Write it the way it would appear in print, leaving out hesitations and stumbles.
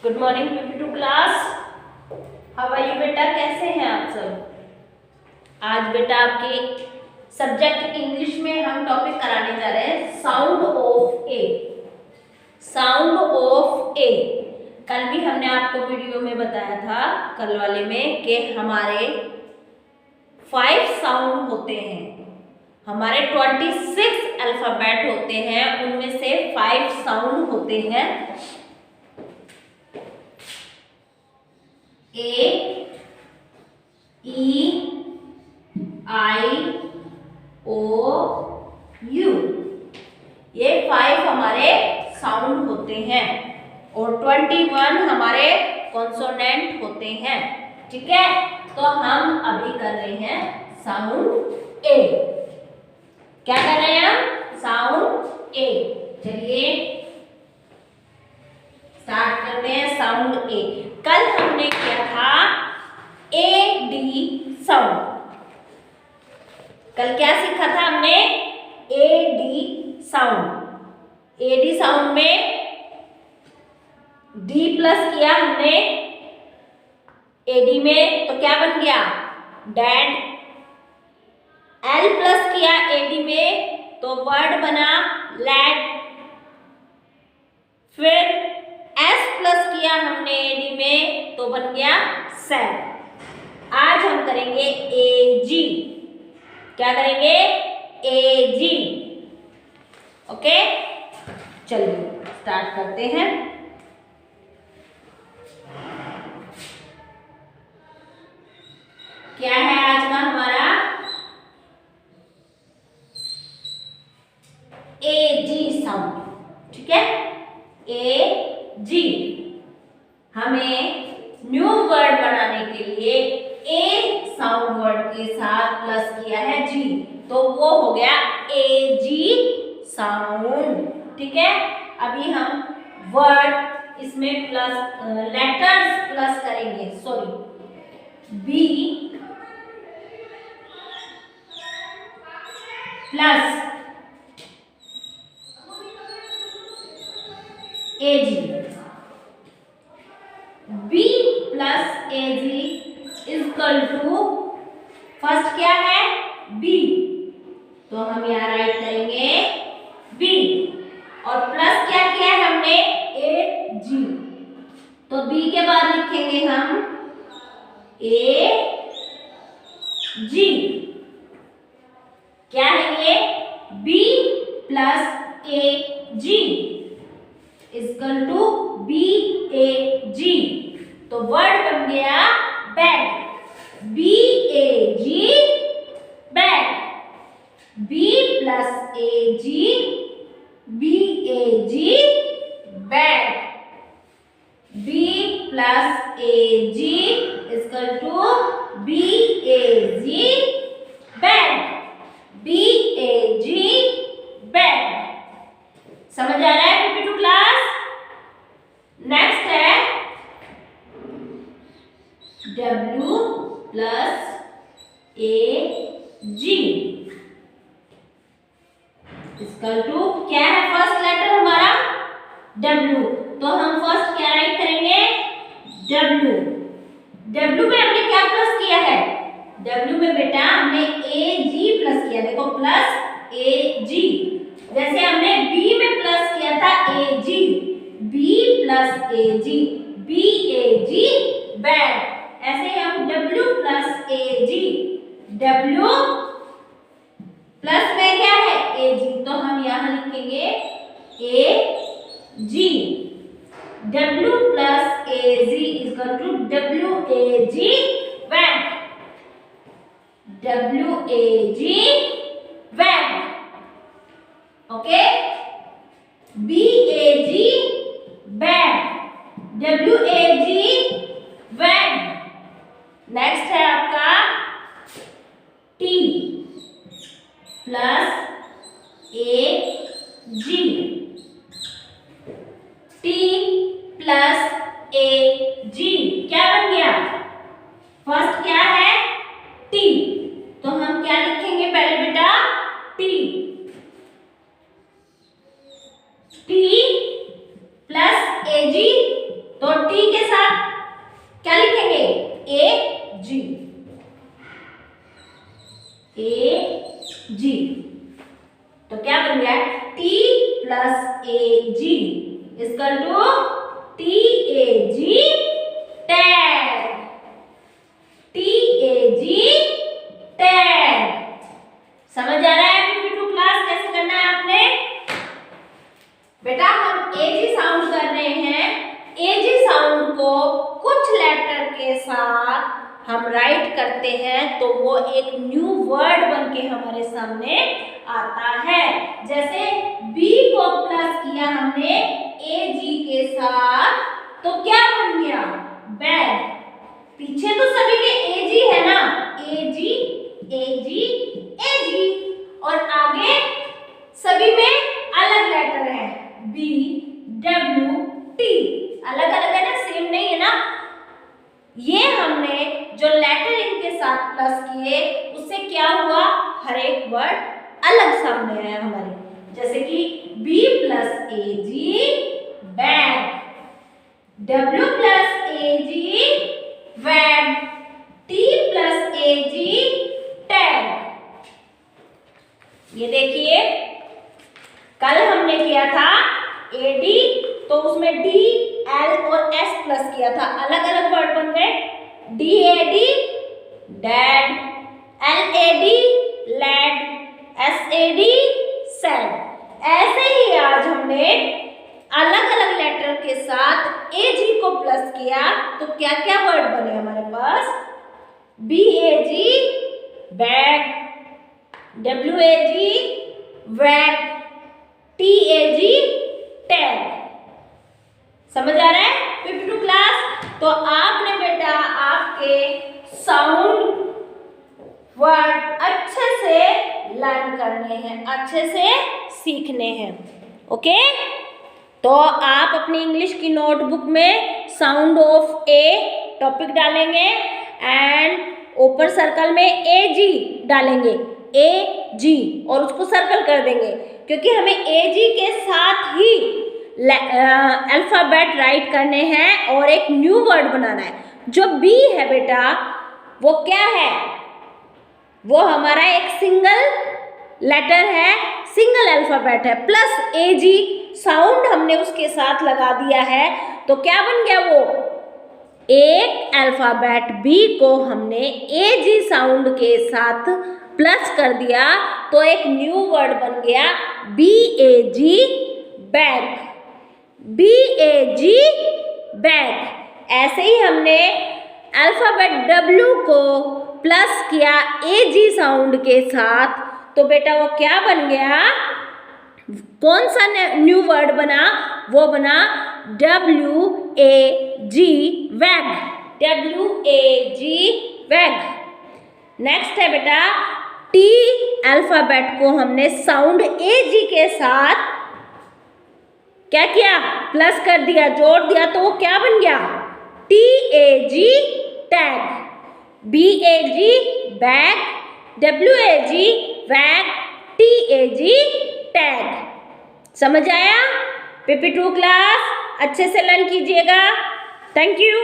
Good morning to class. How are you बेटा, कैसे हैं आप सब। आज बेटा आपके सब्जेक्ट इंग्लिश में हम टॉपिक कराने जा रहे हैं sound of A. Sound of A कल भी हमने आपको वीडियो में बताया था, कल वाले में, कि हमारे 5 साउंड होते हैं। हमारे 26 अल्फाबेट होते हैं, उनमें से 5 साउंड होते हैं। ए, ई, आई, ओ, यू, ये 5 हमारे साउंड होते हैं और 21 हमारे कॉन्सोनेंट होते हैं। ठीक है, तो हम अभी कर रहे हैं साउंड ए। क्या कर रहे हैं हम? साउंड ए। चलिए स्टार्ट करते हैं साउंड ए। कल हमने किया था ए डी साउंड। कल क्या सीखा था हमने? A D sound. A D sound में डी प्लस किया हमने ए डी में, तो क्या बन गया? डैड। एल प्लस किया ए डी में, तो वर्ड बना लैड। फिर एस प्लस किया हमने एडी में, तो बन गया सैड। आज हम करेंगे ए जी। क्या करेंगे? ए जी। ओके, चलिए स्टार्ट करते हैं। क्या है आज का हमारा? ए जी साउंड। ठीक है, ए जी। हमें न्यू वर्ड बनाने के लिए ए साउंड वर्ड के साथ प्लस किया है जी, तो वो हो गया ए जी साउंड। ठीक है, अभी हम वर्ड इसमें प्लस लेटर्स प्लस करेंगे। Sorry, B plus A G. B plus A G equal to, first क्या है? बी, तो हम यहाँ राइट करेंगे बी, और प्लस क्या किया है हमने? ए जी, तो बी के बाद लिखेंगे हम ए जी। क्या है ये? B plus A G equal to B A G, तो वर्ड बन गया bag. B A G bag. B plus A G, B A G bag. B plus A G equal to B A G bag. B A G bag. समझ आ रहा है to class? Next है W plus A G equal to, क्या है first letter हमारा? W, तो हम फर्स्ट क्या राइट करेंगे? W। W में हमने क्या प्लस किया है? W में बेटा हमने ए जी प्लस किया। देखो, प्लस ए जी, जैसे हमने B में प्लस किया था A G, B plus A G, B A G bag. ऐसे हम W plus A G, W plus में क्या है? ए जी, तो हम यहाँ लिखेंगे A G. W plus A G equal to W A G bag. W A G bag. Okay, B A G bag, W A G bag. Next है आपका T plus A G. T plus A G क्या बन गया? First क्या है? T, तो हम क्या लिखेंगे पहले बेटा? T। T plus A G, तो T equal to TAG tag, TAG tag. समझ आ रहा है PP2 क्लास कैसे करना है आपने? बेटा हम AG साउंड कर रहे हैं, AG साउंड को कुछ लेटर के साथ हम राइट करते हैं तो वो एक न्यू वर्ड बन के हमारे सामने आता है। जैसे B को प्लस किया हमने AG के साथ तो क्या बन गया? बैग। पीछे तो सभी के AG है ना, AG AG AG, और आगे सभी में अलग लेटर है B W T, अलग अलग है ना, सेम नहीं है ना। ये हमने जो लेटर इनके साथ प्लस किए उससे क्या हुआ? हर एक वर्ड अलग सामने आया हमारे। जैसे कि B plus AG bag, W plus AG वैग, T प्लस AG टैग। ये देखिए कल हमने किया था AD, तो उसमें D, L और S प्लस किया था, अलग अलग वर्ड बन गए। DAD dad, LAD lad, SAD sad. ऐसे ही आज हमने अलग अलग लेटर के साथ AG को प्लस किया तो क्या क्या वर्ड बने हमारे पास? BAG बैग, WAG वैग, TAG टैग। समझ आ रहा है PP2 क्लास? तो आपने बेटा आपके साउंड वर्ड अच्छे से लर्न करने हैं, अच्छे से सीखने हैं। ओके, तो आप अपनी इंग्लिश की नोटबुक में साउंड ऑफ ए टॉपिक डालेंगे एंड ऊपर सर्कल में AG डालेंगे, AG, और उसको सर्कल कर देंगे क्योंकि हमें AG के साथ ही अल्फाबेट राइट करने हैं और एक न्यू वर्ड बनाना है। जो B है बेटा वो क्या है? वो हमारा एक सिंगल लेटर है, सिंगल अल्फाबेट है, प्लस AG साउंड हमने उसके साथ लगा दिया है तो क्या बन गया? वो एक अल्फाबेट B को हमने AG साउंड के साथ प्लस कर दिया तो एक न्यू वर्ड बन गया BAG बैग, BAG बैग। ऐसे ही हमने अल्फाबेट W को प्लस किया AG साउंड के साथ तो बेटा वो क्या बन गया? कौन सा न्यू वर्ड बना? वो बना WAG वैग, WAG वैग। नेक्स्ट है बेटा T अल्फाबेट को हमने साउंड AG के साथ क्या किया? प्लस कर दिया, जोड़ दिया तो वो क्या बन गया? TAG tag, BAG bag, WAG वैग, TAG टैग। समझ आया? PP2 क्लास अच्छे से लर्न कीजिएगा। Thank you.